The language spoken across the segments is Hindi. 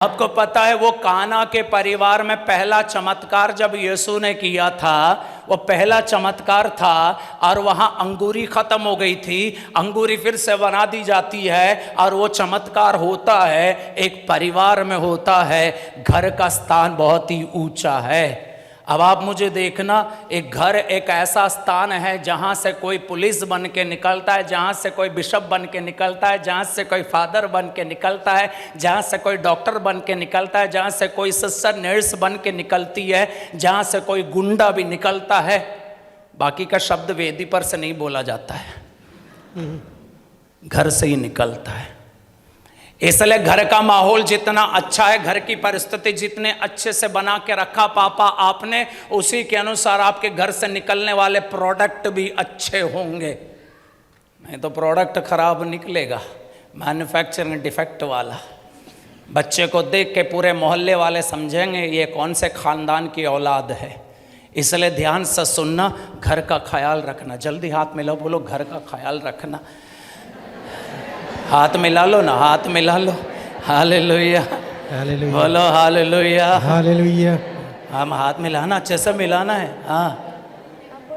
आपको पता है वो काना के परिवार में पहला चमत्कार जब यीशु ने किया था, वो पहला चमत्कार था और वहां अंगूरी खत्म हो गई थी, अंगूरी फिर से बना दी जाती है और वो चमत्कार होता है, एक परिवार में होता है। घर का स्थान बहुत ही ऊंचा है। अब आप मुझे देखना, एक घर एक ऐसा स्थान है जहाँ से कोई पुलिस बन के निकलता है, जहाँ से कोई बिशप बन के निकलता है, जहाँ से कोई फादर बन के निकलता है, जहाँ से कोई डॉक्टर बन के निकलता है, जहाँ से कोई सिस्टर नर्स बन के निकलती है, जहाँ से कोई गुंडा भी निकलता है। बाकी का शब्द वेदी पर से नहीं बोला जाता है, घर से ही निकलता है। इसलिए घर का माहौल जितना अच्छा है, घर की परिस्थिति जितने अच्छे से बना के रखा पापा आपने, उसी के अनुसार आपके घर से निकलने वाले प्रोडक्ट भी अच्छे होंगे। नहीं तो प्रोडक्ट खराब निकलेगा, मैन्युफैक्चरिंग डिफेक्ट वाला। बच्चे को देख के पूरे मोहल्ले वाले समझेंगे ये कौन से खानदान की औलाद है। इसलिए ध्यान से सुनना, घर का ख्याल रखना। जल्दी हाथ मिलाओ, बोलो घर का ख्याल रखना। हाथ मिला लो ना, हाथ मिला लो। हालेलुया, हालेलुया, बोलो हालेलुया, हालेलुया। हम हाथ मिलाना, अच्छे से मिलाना है। हाँ,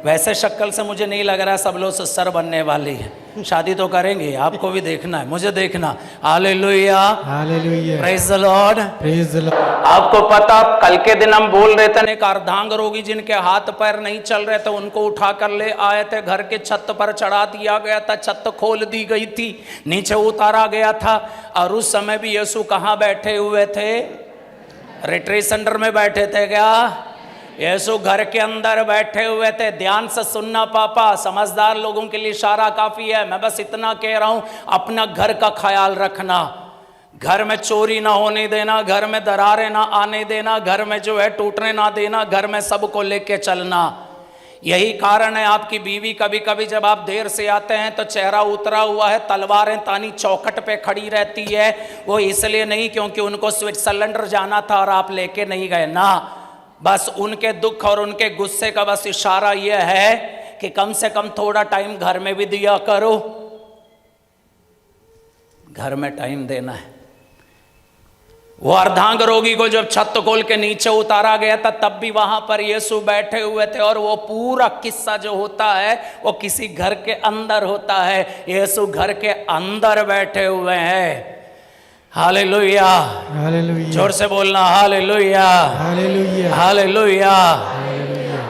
वैसे शक्ल से मुझे नहीं लग रहा सब लोग सर बनने वाली है। शादी तो करेंगे, आपको भी देखना है, मुझे देखना। Hallelujah, hallelujah, praise the Lord, praise the Lord. आपको पता, कल के दिन हम बोल रहे थे, एक अर्धांग रोगी जिनके हाथ पैर नहीं चल रहे थे, उनको उठा कर ले आए थे, घर के छत पर चढ़ा दिया गया था, छत खोल दी गई थी, नीचे उतारा गया था। और उस समय भी यीशु कहाँ बैठे हुए थे? रिट्रीट सेंटर में बैठे थे क्या? यीशु घर के अंदर बैठे हुए थे। ध्यान से सुनना पापा, समझदार लोगों के लिए इशारा काफी है। मैं बस इतना कह रहा हूं, अपना घर का ख्याल रखना। घर में चोरी ना होने देना, घर में दरारें ना आने देना, घर में जो है टूटने ना देना, घर में सबको लेके चलना। यही कारण है आपकी बीवी कभी कभी जब आप देर से आते हैं तो चेहरा उतरा हुआ है, तलवारें तानी चौखट पे खड़ी रहती है। वो इसलिए नहीं क्योंकि उनको स्विट्जरलैंड जाना था और आप लेके नहीं गए ना, बस उनके दुख और उनके गुस्से का बस इशारा यह है कि कम से कम थोड़ा टाइम घर में भी दिया करो। घर में टाइम देना है। वो अर्धांग रोगी को जब छत खोल के नीचे उतारा गया था, तब भी वहां पर यीशु बैठे हुए थे। और वो पूरा किस्सा जो होता है वो किसी घर के अंदर होता है। यीशु घर के अंदर बैठे हुए हैं। हालेलुया, हालेलुया, जोर से बोलना हालेलुया, हालेलुया, हालेलुया।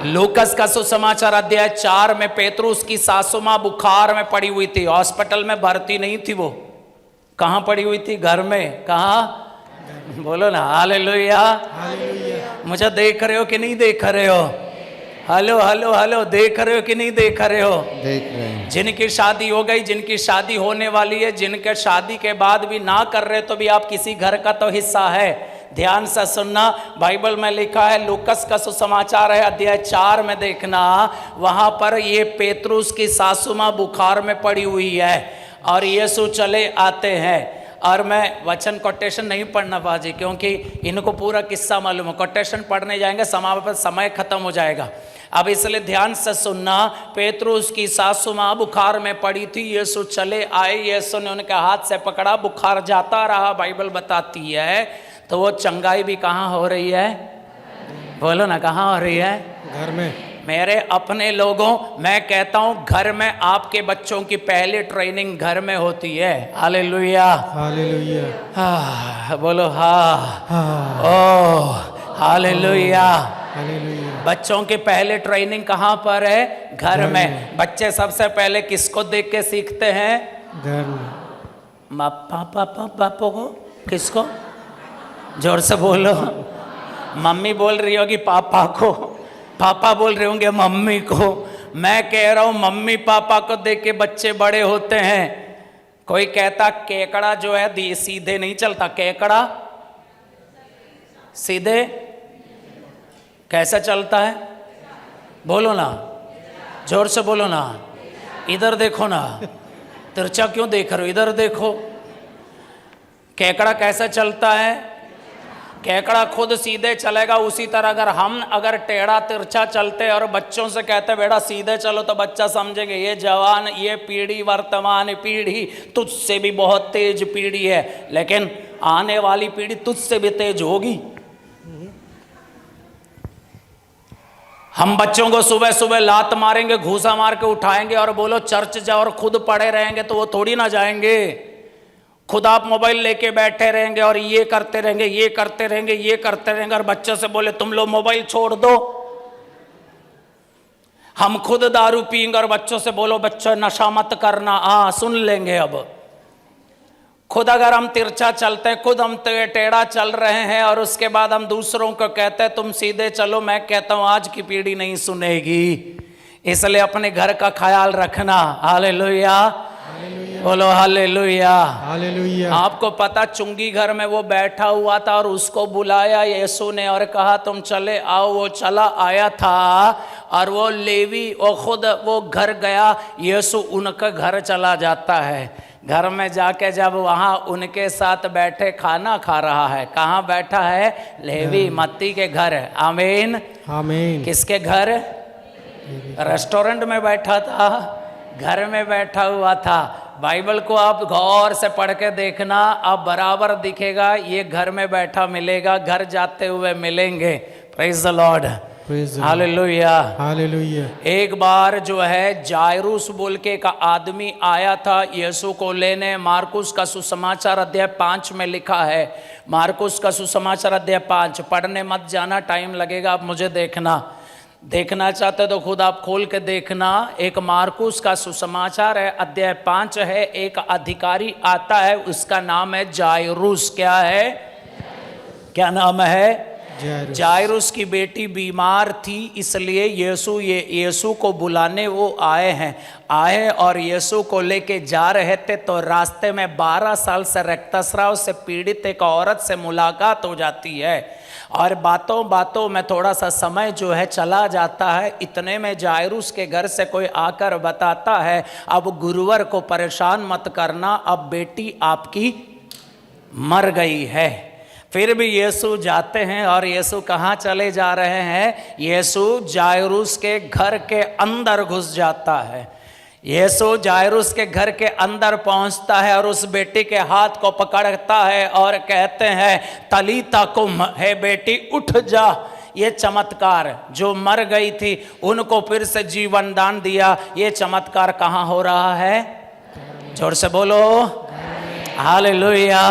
लूकस का सुसमाचार अध्याय 4 में पेतरुस की सासू मां बुखार में पड़ी हुई थी, हॉस्पिटल में भर्ती नहीं थी। वो कहां पड़ी हुई थी? घर में। कहां? बोलो ना हालेलुया, हालेलुया। मुझे देख रहे हो कि नहीं देख रहे हो? हेलो हेलो हेलो, देख रहे हो कि नहीं देख रहे हो? देख रहे हैं। जिनकी शादी हो गई, जिनकी शादी होने वाली है, जिनके शादी के बाद भी ना कर रहे, तो भी आप किसी घर का तो हिस्सा है। ध्यान से सुनना, बाइबल में लिखा है, लूकस का सुसमाचार है अध्याय 4 में देखना, वहां पर ये पेतरुस की सासू मां बुखार में पड़ी हुई है और यीशु चले आते हैं। और मैं वचन कोटेशन नहीं पढ़ना बाजी, क्योंकि इनको पूरा किस्सा मालूम है। कोटेशन पढ़ने जाएंगे समय खत्म हो जाएगा। अब इसलिए ध्यान से सुनना, पेतरुस की सासू मां बुखार में पड़ी थी, यीशु चले आए, यीशु ने उनके हाथ से पकड़ा, बुखार जाता रहा, बाइबल बताती है। तो वो चंगाई भी कहाँ हो रही है? बोलो ना, कहाँ हो रही है? घर में। मेरे अपने लोगों, मैं कहता हूं घर में आपके बच्चों की पहली ट्रेनिंग घर में होती है। हालेलुया, हालेलुया, बोलो हाँ, ओ हालेलुया, हालेलुया। बच्चों की पहली ट्रेनिंग कहाँ पर है? घर में। बच्चे सबसे पहले किसको देख के सीखते हैं? घर में। पापा को। किसको? जोर से बोलो। मम्मी बोल रही होगी पापा को, पापा बोल रहे होंगे मम्मी को। मैं कह रहा हूं मम्मी पापा को देख के बच्चे बड़े होते हैं। कोई कहता केकड़ा जो है सीधे नहीं चलता, केकड़ा सीधे कैसे चलता है? बोलो ना, जोर से बोलो ना। इधर देखो ना, तिरछा क्यों देख रहे हो? इधर देखो। केकड़ा कैसे चलता है? केकड़ा खुद सीधे चलेगा। उसी तरह अगर टेढ़ा तिरछा चलते और बच्चों से कहते बेटा सीधे चलो, तो बच्चा समझेंगे ये जवान, ये पीढ़ी, वर्तमान पीढ़ी तुझसे भी बहुत तेज पीढ़ी है। लेकिन आने वाली पीढ़ी तुझसे भी तेज होगी। हम बच्चों को सुबह सुबह लात मारेंगे, घूसा मार के उठाएंगे और बोलो चर्च जाओ और खुद पड़े रहेंगे तो वो थोड़ी ना जाएंगे। खुद आप मोबाइल लेके बैठे रहेंगे और ये करते रहेंगे, ये करते रहेंगे, ये करते रहेंगे, और बच्चों से बोले तुम लोग मोबाइल छोड़ दो। हम खुद दारू पिएंगे और बच्चों से बोलो बच्चों नशा मत करना, सुन लेंगे। अब खुद अगर हम तिरछा चलते हैं, खुद हम टेढ़ा चल रहे हैं और उसके बाद हम दूसरों को कहते हैं तुम सीधे चलो, मैं कहता हूं आज की पीढ़ी नहीं सुनेगी। इसलिए अपने घर का ख्याल रखना। हालेलुया, बोलो हालेलुया, हालेलुया। आपको पता चुंगी घर में वो बैठा हुआ था और उसको बुलाया यीशु ने और कहा तुम चले आओ। वो चला आया था और वो लेवी वो खुद वो घर गया। यीशु उनका घर चला जाता है। घर में जाके जब वहाँ उनके साथ बैठे खाना खा रहा है, कहाँ बैठा है? लेवी मत्ती के घर। आमीन, आमीन। किसके घर? रेस्टोरेंट में बैठा था, घर में बैठा हुआ था। बाइबल को आप गौर से पढ़ के देखना, आप बराबर दिखेगा ये घर में बैठा मिलेगा, घर जाते हुए मिलेंगे। Praise the Lord, hallelujah, hallelujah. एक बार जो है जायरूस बोल के एक आदमी आया था यीशु को लेने। मार्कुस का सुसमाचार अध्याय 5 में लिखा है। मार्कुस का सुसमाचार अध्याय 5 पढ़ने मत जाना, टाइम लगेगा, आप मुझे देखना चाहते तो खुद आप खोल के देखना। एक मार्कुस का सुसमाचार है, अध्याय 5 है। एक अधिकारी आता है, उसका नाम है जायरूस। क्या है? क्या नाम है? जायरूस की बेटी बीमार थी, इसलिए यीशु को बुलाने वो आए और यीशु को लेके जा रहे थे। तो रास्ते में 12 साल से रक्तस्राव से पीड़ित एक औरत से मुलाकात हो जाती है और बातों बातों में थोड़ा सा समय जो है चला जाता है। इतने में जायरूस के घर से कोई आकर बताता है अब गुरुवार को परेशान मत करना, अब बेटी आपकी मर गई है। फिर भी यीशु जाते हैं और यीशु कहाँ चले जा रहे हैं? यीशु जायरूस के घर के अंदर घुस जाता है। यीशु जायरूस के घर के अंदर पहुंचता है और उस बेटी के हाथ को पकड़ता है और कहते हैं तलीता कुम, है बेटी उठ जा। ये चमत्कार, जो मर गई थी उनको फिर से जीवन दान दिया। ये चमत्कार कहाँ हो रहा है? जोर से बोलो हालेलुया,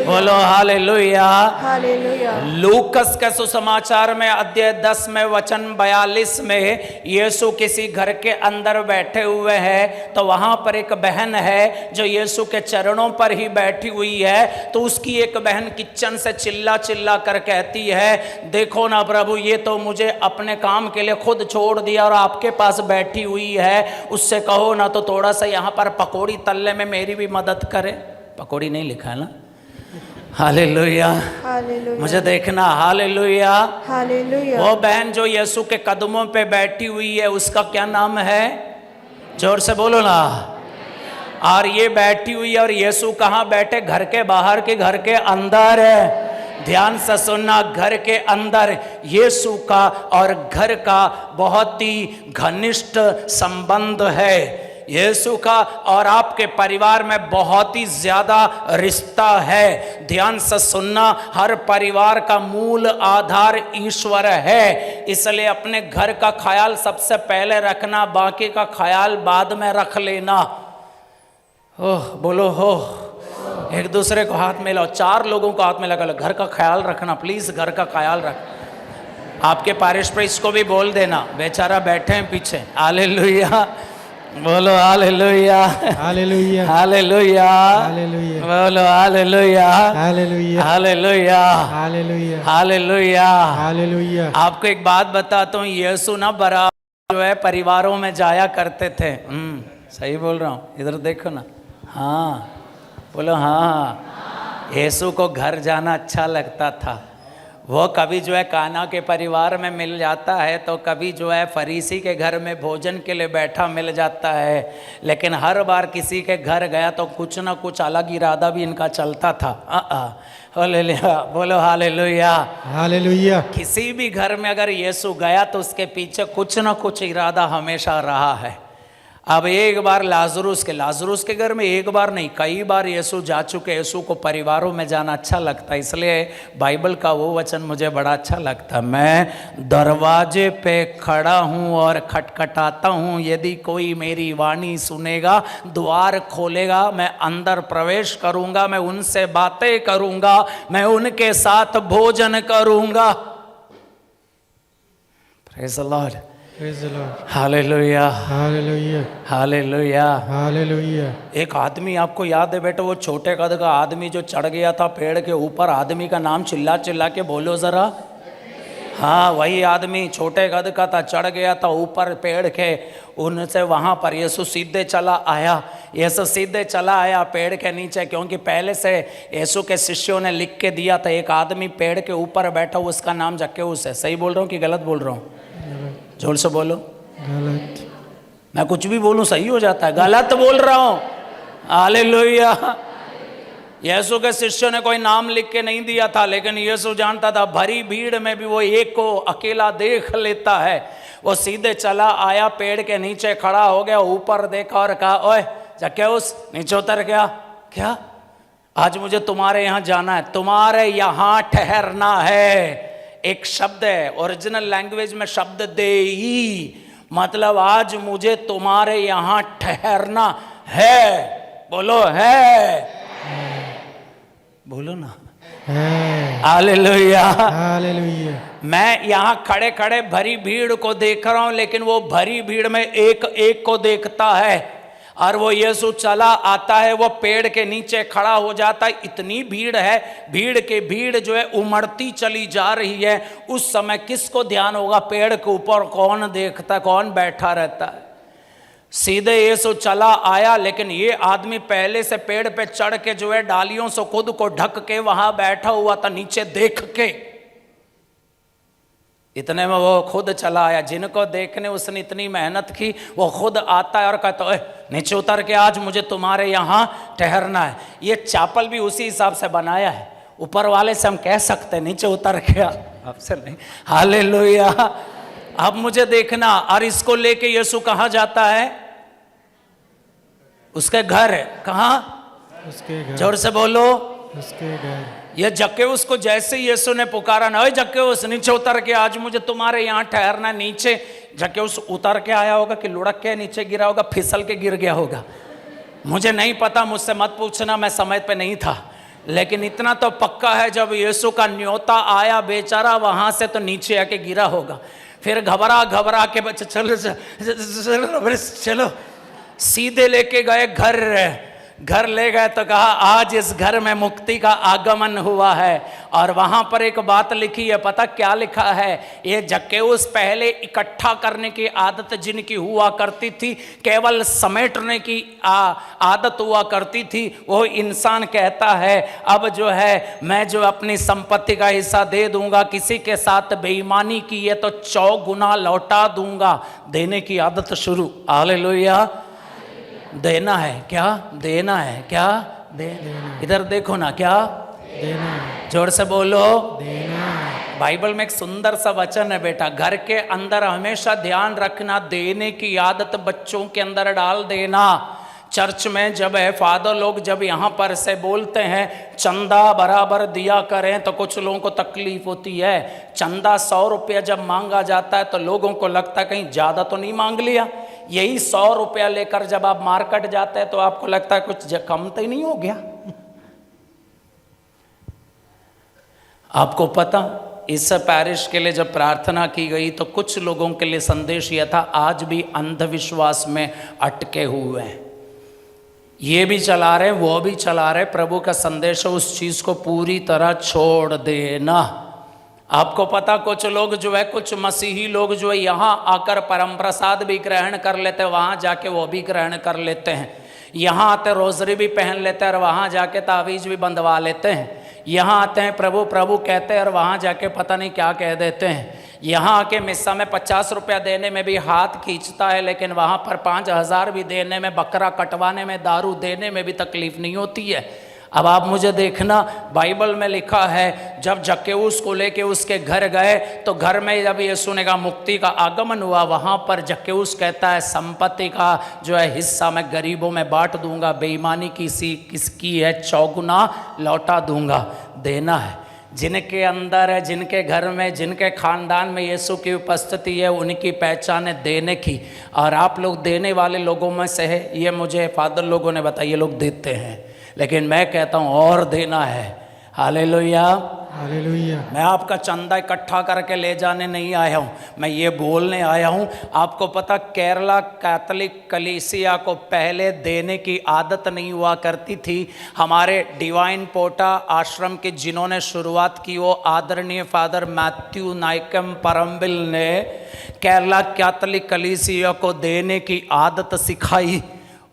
बोलो हालेलुया, हालेलुया। लूकस के सुसमाचार में अध्याय 10 में वचन 42 में यीशु किसी घर के अंदर बैठे हुए हैं, तो वहां पर एक बहन है जो यीशु के चरणों पर ही बैठी हुई है। तो उसकी एक बहन किचन से चिल्ला चिल्ला कर कहती है देखो ना प्रभु, ये तो मुझे अपने काम के लिए खुद छोड़ दिया और आपके पास बैठी हुई है, उससे कहो ना तो थोड़ा सा यहाँ पर पकौड़ी तलने में मेरी भी मदद करे। पकौड़ी नहीं लिखा है ना? हालेलुया, मुझे देखना। Hallelujah, hallelujah. वो बहन जो यीशु के कदमों पे बैठी हुई है उसका क्या नाम है? जोर से बोलो ना। और ये बैठी हुई है और यीशु कहाँ बैठे? घर के बाहर के घर के अंदर है। ध्यान से सुनना, घर के अंदर यीशु का और घर का बहुत ही घनिष्ठ संबंध है। यीशु का और आपके परिवार में बहुत ही ज्यादा रिश्ता है। ध्यान से सुनना, हर परिवार का मूल आधार ईश्वर है। इसलिए अपने घर का ख्याल सबसे पहले रखना, बाकी का ख्याल बाद में रख लेना। ओह बोलो हो, एक दूसरे को हाथ में लाओ, 4 लोगों को हाथ में लगा लो। घर का ख्याल रखना प्लीज, घर का ख्याल रख। आपके पारिश पर इसको भी बोल देना, बेचारा बैठे हैं पीछे। हालेलुया, बोलो हालेलुया, हालेलुया, हालेलुया, हालेलुया, बोलो hallelujah, hallelujah, hallelujah, hallelujah, hallelujah, hallelujah. आपको एक बात बताता हूँ, यीशु ना बराबर जो है परिवारों में जाया करते थे। सही बोल रहा हूँ? इधर देखो ना। हाँ बोलो हाँ। यीशु को घर जाना अच्छा लगता था। वो कभी जो है काना के परिवार में मिल जाता है, तो कभी जो है फरीसी के घर में भोजन के लिए बैठा मिल जाता है। लेकिन हर बार किसी के घर गया तो कुछ ना कुछ अलग इरादा भी इनका चलता था। हालेलुया, बोलो हालेलुया, हालेलुया। किसी भी घर में अगर यीशु गया तो उसके पीछे कुछ ना कुछ इरादा हमेशा रहा है। अब एक बार लाजरूस के घर में एक बार नहीं कई बार यीशु जा चुके। यीशु को परिवारों में जाना अच्छा लगता है, इसलिए बाइबल का वो वचन मुझे बड़ा अच्छा लगता है। मैं दरवाजे पे खड़ा हूँ और खटखटाता हूँ, यदि कोई मेरी वाणी सुनेगा, द्वार खोलेगा, मैं अंदर प्रवेश करूँगा, मैं उनसे बातें करूँगा, मैं उनके साथ भोजन करूँगा। Praise the Lord, hallelujah, hallelujah, hallelujah, hallelujah. एक आदमी आपको याद है बेटा, वो छोटे कद का आदमी जो चढ़ गया था पेड़ के ऊपर, आदमी का नाम चिल्ला चिल्ला के बोलो जरा। हाँ, वही आदमी छोटे कद का था, चढ़ गया था ऊपर पेड़ के। उनसे वहाँ पर यीशु सीधे चला आया, यीशु सीधे चला आया पेड़ के नीचे, क्योंकि पहले से यीशु के शिष्यों ने लिख के दिया था एक आदमी पेड़ के ऊपर बैठा, उसका नाम जक्केऊस है। सही बोल रहा हूँ कि गलत बोल रहा हूँ? जोर से बोलो। गलत। मैं कुछ भी बोलूं सही हो जाता है, गलत बोल रहा हूं। हालेलुया। यीशु के शिष्यों ने कोई नाम लिख के नहीं दिया था, लेकिन यीशु जानता था भरी भीड़ में भी वो एक को अकेला देख लेता है। वो सीधे चला आया, पेड़ के नीचे खड़ा हो गया, ऊपर देखा और कहा, ओए जक्केऊस नीचे उतर गया। क्या? आज मुझे तुम्हारे यहाँ जाना है, तुम्हारे यहाँ ठहरना है। एक शब्द है, ओरिजिनल लैंग्वेज में शब्द देई, मतलब आज मुझे तुम्हारे यहाँ ठहरना है। बोलो है, बोलो ना, हालेलुया, हालेलुया। मैं यहाँ खड़े खड़े भरी भीड़ को देख रहा हूँ, लेकिन वो भरी भीड़ में एक एक को देखता है। और वो यीशु चला आता है, वो पेड़ के नीचे खड़ा हो जाता है। इतनी भीड़ है, भीड़ के भीड़ जो है उमड़ती चली जा रही है। उस समय किसको ध्यान होगा पेड़ के ऊपर कौन देखता, कौन बैठा रहता है? सीधे यीशु चला आया, लेकिन ये आदमी पहले से पेड़ पे चढ़ के जो है डालियों से खुद को ढक के वहां बैठा हुआ था, नीचे देख के। इतने में वो खुद चला आया, जिनको देखने उसने इतनी मेहनत की, वो खुद आता है और कहता है नीचे उतर के आज मुझे तुम्हारे यहाँ ठहरना है। ये चापल भी उसी हिसाब से बनाया है, ऊपर वाले से हम कह सकते हैं नीचे उतर के, आपसे नहीं। हालेलुया। अब मुझे देखना। और इसको लेके यीशु कहाँ जाता है? उसके घर। कहाँ? उसके घर। जोर से बोलो, उसके घर। ये जक्केऊस को जैसे यीशु ने पुकारा ना, ओए जक्केऊस नीचे उतर के आज मुझे तुम्हारे यहाँ ठहरना। नीचे जक्केऊस उतर के आया होगा कि लुढ़क के नीचे गिरा होगा, फिसल के गिर गया होगा, मुझे नहीं पता, मुझसे मत पूछना, मैं समय पे नहीं था। लेकिन इतना तो पक्का है जब यीशु का न्योता आया बेचारा वहां से, तो नीचे आके गिरा होगा। फिर घबरा घबरा के बच्चे चलो चलो चलो, सीधे लेके गए घर ले गए तो कहा आज इस घर में मुक्ति का आगमन हुआ है। और वहां पर एक बात लिखी है, पता क्या लिखा है? ये जक्केऊस पहले इकट्ठा करने की आदत जिनकी हुआ करती थी, केवल समेटने की आदत हुआ करती थी, वो इंसान कहता है अब जो है मैं जो अपनी संपत्ति का हिस्सा दे दूंगा, किसी के साथ बेईमानी की है तो 100 गुना लौटा दूंगा। देने की आदत शुरू। हालेलुया। देना है क्या? देना है क्या? देना। इधर देखो ना, क्या देना। जोर से बोलो, देना। बाइबल में एक सुंदर सा वचन है बेटा, घर के अंदर हमेशा ध्यान रखना, देने की आदत बच्चों के अंदर डाल देना। चर्च में जब है फादर लोग जब यहाँ पर से बोलते हैं चंदा बराबर दिया करें, तो कुछ लोगों को तकलीफ होती है। चंदा 100 रुपया जब मांगा जाता है तो लोगों को लगता है कहीं ज़्यादा तो नहीं मांग लिया। यही 100 रुपया लेकर जब आप मार्केट जाते हैं तो आपको लगता है कुछ कम तो ही नहीं हो गया। आपको पता, इस पैरिश के लिए जब प्रार्थना की गई तो कुछ लोगों के लिए संदेश यह था, आज भी अंधविश्वास में अटके हुए हैं, ये भी चला रहे वो भी चला रहे। प्रभु का संदेश है उस चीज़ को पूरी तरह छोड़ देना। आपको पता, कुछ लोग जो है, कुछ मसीही लोग जो है यहाँ आकर परम प्रसाद भी ग्रहण कर लेते हैं, वहाँ जाके वो भी ग्रहण कर लेते हैं। यहाँ आते रोजरी भी पहन लेते हैं और वहाँ जाके तावीज़ भी बंधवा लेते हैं। यहाँ आते हैं प्रभु प्रभु कहते हैं और वहाँ जाके पता नहीं क्या कह देते हैं। यहाँ आके मिस्सा में 50 रुपया देने में भी हाथ खींचता है, लेकिन वहाँ पर 5000 भी देने में, बकरा कटवाने में, दारू देने में भी तकलीफ नहीं होती है। अब आप मुझे देखना, बाइबल में लिखा है जब जक्केऊस को लेके उसके घर गए तो घर में जब यीशु ने कहा मुक्ति का आगमन हुआ, वहाँ पर जक्केऊस कहता है संपत्ति का जो है हिस्सा मैं गरीबों में बांट दूंगा, बेईमानी किसकी है चौगुना लौटा दूंगा। देना है जिनके अंदर है, जिनके घर में, जिनके खानदान में यीशु की उपस्थिति है, उनकी पहचान है देने की। और आप लोग देने वाले लोगों में से है, ये मुझे फादर लोगों ने बताया, ये लोग देते हैं, लेकिन मैं कहता हूँ और देना है। Hallelujah, hallelujah. मैं आपका चंदा इकट्ठा करके ले जाने नहीं आया हूँ, मैं ये बोलने आया हूँ। आपको पता केरला कैथोलिक कलीसिया को पहले देने की आदत नहीं हुआ करती थी। हमारे डिवाइन पोटा आश्रम के जिन्होंने शुरुआत की वो आदरणीय फादर मैथ्यू नाइकम परम्बिल ने केरला कैथोलिक कलीसिया को देने की आदत सिखाई।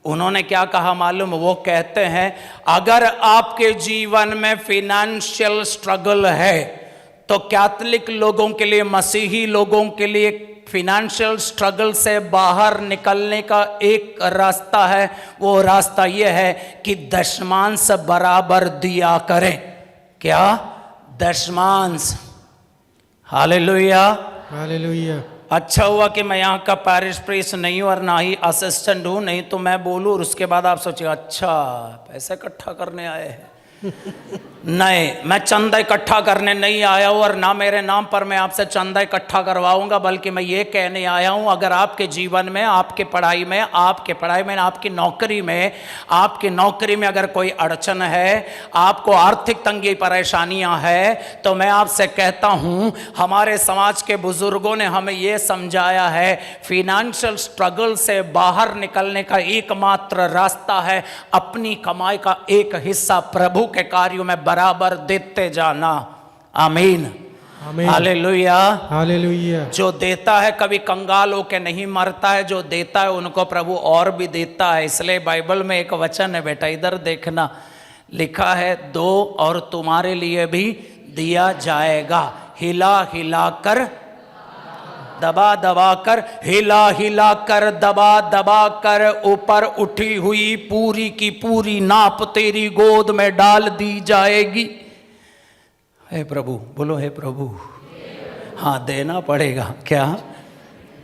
उन्होंने क्या कहा मालूम? वो कहते हैं अगर आपके जीवन में फिनेंशियल स्ट्रगल है तो कैथोलिक लोगों के लिए, मसीही लोगों के लिए फिनेंशियल स्ट्रगल से बाहर निकलने का एक रास्ता है। वो रास्ता ये है कि दशमांश बराबर दिया करें। क्या? दशमांश। Hallelujah, hallelujah. अच्छा हुआ कि मैं यहाँ का पैरिश प्रीस्ट नहीं हूँ और ना ही असिस्टेंट हूँ, नहीं तो मैं बोलूँ और उसके बाद आप सोचिए अच्छा पैसे इकट्ठा करने आए हैं। नहीं, मैं चंदा इकट्ठा करने नहीं आया हूँ और ना मेरे नाम पर मैं आपसे चंदा इकट्ठा करवाऊंगा, बल्कि मैं ये कहने आया हूँ अगर आपके जीवन में, आपके पढ़ाई में, आपकी नौकरी में अगर कोई अड़चन है, आपको आर्थिक तंगी परेशानियां है, तो मैं आपसे कहता हूँ हमारे समाज के बुजुर्गों ने हमें ये समझाया है फिनेंशियल स्ट्रगल से बाहर निकलने का एकमात्र रास्ता है अपनी कमाई का एक हिस्सा प्रभु के कार्यों में बराबर देते जाना। आमीन, आमीन। Hallelujah, hallelujah. जो देता है कभी कंगाल होकर नहीं मरता है, जो देता है उनको प्रभु और भी देता है। इसलिए बाइबल में एक वचन है, बेटा इधर देखना, लिखा है दो और तुम्हारे लिए भी दिया जाएगा, हिला हिला कर, दबा दबा कर, हिला हिला कर, दबा दबा कर, ऊपर उठी हुई पूरी की पूरी नाप तेरी गोद में डाल दी जाएगी। हे प्रभु, बोलो हे प्रभु। हाँ, देना पड़ेगा। क्या?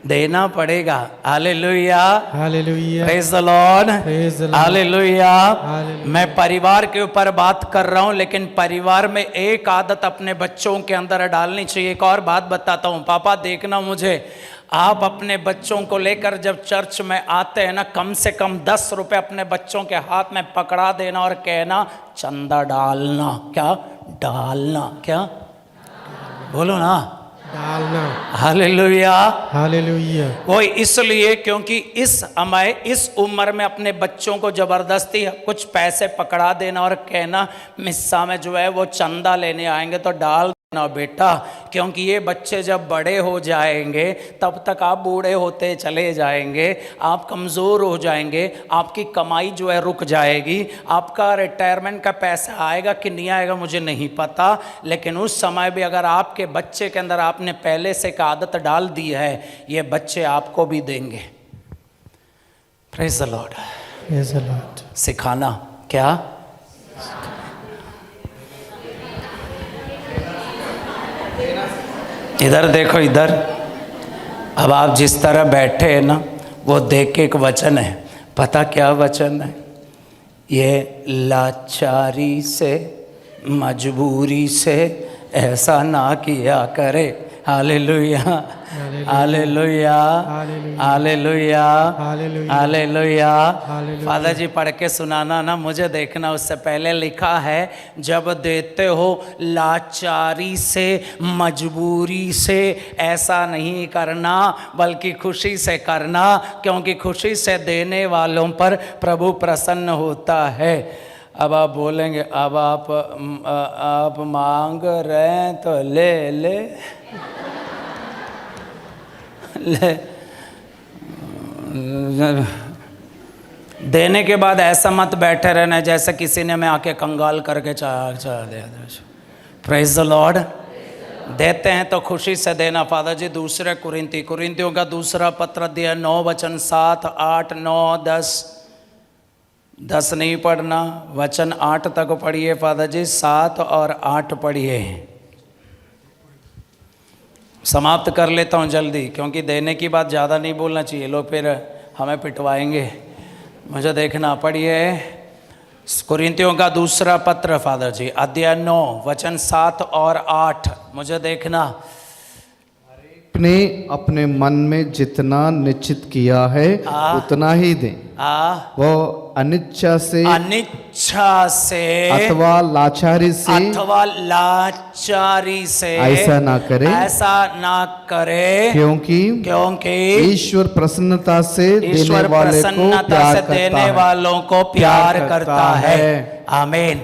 देना पड़ेगा। Hallelujah, hallelujah. Praise the Lord, praise the Lord. Hallelujah. Hallelujah. मैं परिवार के ऊपर बात कर रहा हूं, लेकिन परिवार में एक आदत अपने बच्चों के अंदर डालनी चाहिए। एक और बात बताता हूं, पापा देखना मुझे, आप अपने बच्चों को लेकर जब चर्च में आते हैं ना, कम से कम 10 रुपए अपने बच्चों के हाथ में पकड़ा देना और कहना चंदा डालना। क्या? डालना। क्या? बोलो ना, डालना। Hallelujah, hallelujah. वो इसलिए क्योंकि इस उम्र में अपने बच्चों को जबरदस्ती कुछ पैसे पकड़ा देना और कहना मिस्सा में जो है वो चंदा लेने आएंगे तो डाल देना बेटा, क्योंकि ये बच्चे जब बड़े हो जाएंगे तब तक आप बूढ़े होते चले जाएंगे, आप कमज़ोर हो जाएंगे, आपकी कमाई जो है रुक जाएगी, आपका रिटायरमेंट का पैसा आएगा कि नहीं आएगा मुझे नहीं पता, लेकिन उस समय भी अगर आपके बच्चे के अंदर आपने पहले से एक आदत डाल दी है, ये बच्चे आपको भी देंगे। Praise the Lord. Praise the Lord. सिखाना। क्या? इधर देखो, इधर। अब आप जिस तरह बैठे हैं ना, वो देख के एक वचन है, पता क्या वचन है? ये लाचारी से, मजबूरी से ऐसा ना किया करे। Hallelujah, hallelujah, hallelujah, hallelujah. Father जी पढ़ के सुनाना ना मुझे, देखना। उससे पहले लिखा है जब देते हो लाचारी से, मजबूरी से ऐसा नहीं करना, बल्कि खुशी से करना, क्योंकि खुशी से देने वालों पर प्रभु प्रसन्न होता है। अब आप बोलेंगे, अब आप मांग रहे हैं तो ले ले ले। देने के बाद ऐसा मत बैठे रहना जैसे किसी ने मैं आके कंगाल करके चाह दे। Praise the Lord. देते हैं तो खुशी से देना। फादर जी दूसरे कुरिन्थियों का दूसरा पत्र दिया 9 वचन 7, 8, 9, 10। 10 नहीं पढ़ना, वचन 8 तक पढ़िए फादर जी, 7 और 8 पढ़िए। समाप्त कर लेता हूँ जल्दी, क्योंकि देने की बात ज़्यादा नहीं बोलना चाहिए, लोग फिर हमें पिटवाएंगे। मुझे देखना, पढ़िए कुरिन्थियों का दूसरा पत्र फादर जी, अध्याय 9 वचन 7 और 8, मुझे देखना। अपने अपने मन में जितना निश्चित किया है उतना ही दें, वो अनिच्छा से अथवा लाचारी से ऐसा ना करे, क्योंकि ईश्वर प्रसन्नता से देने वालों को प्यार करता है। आमीन।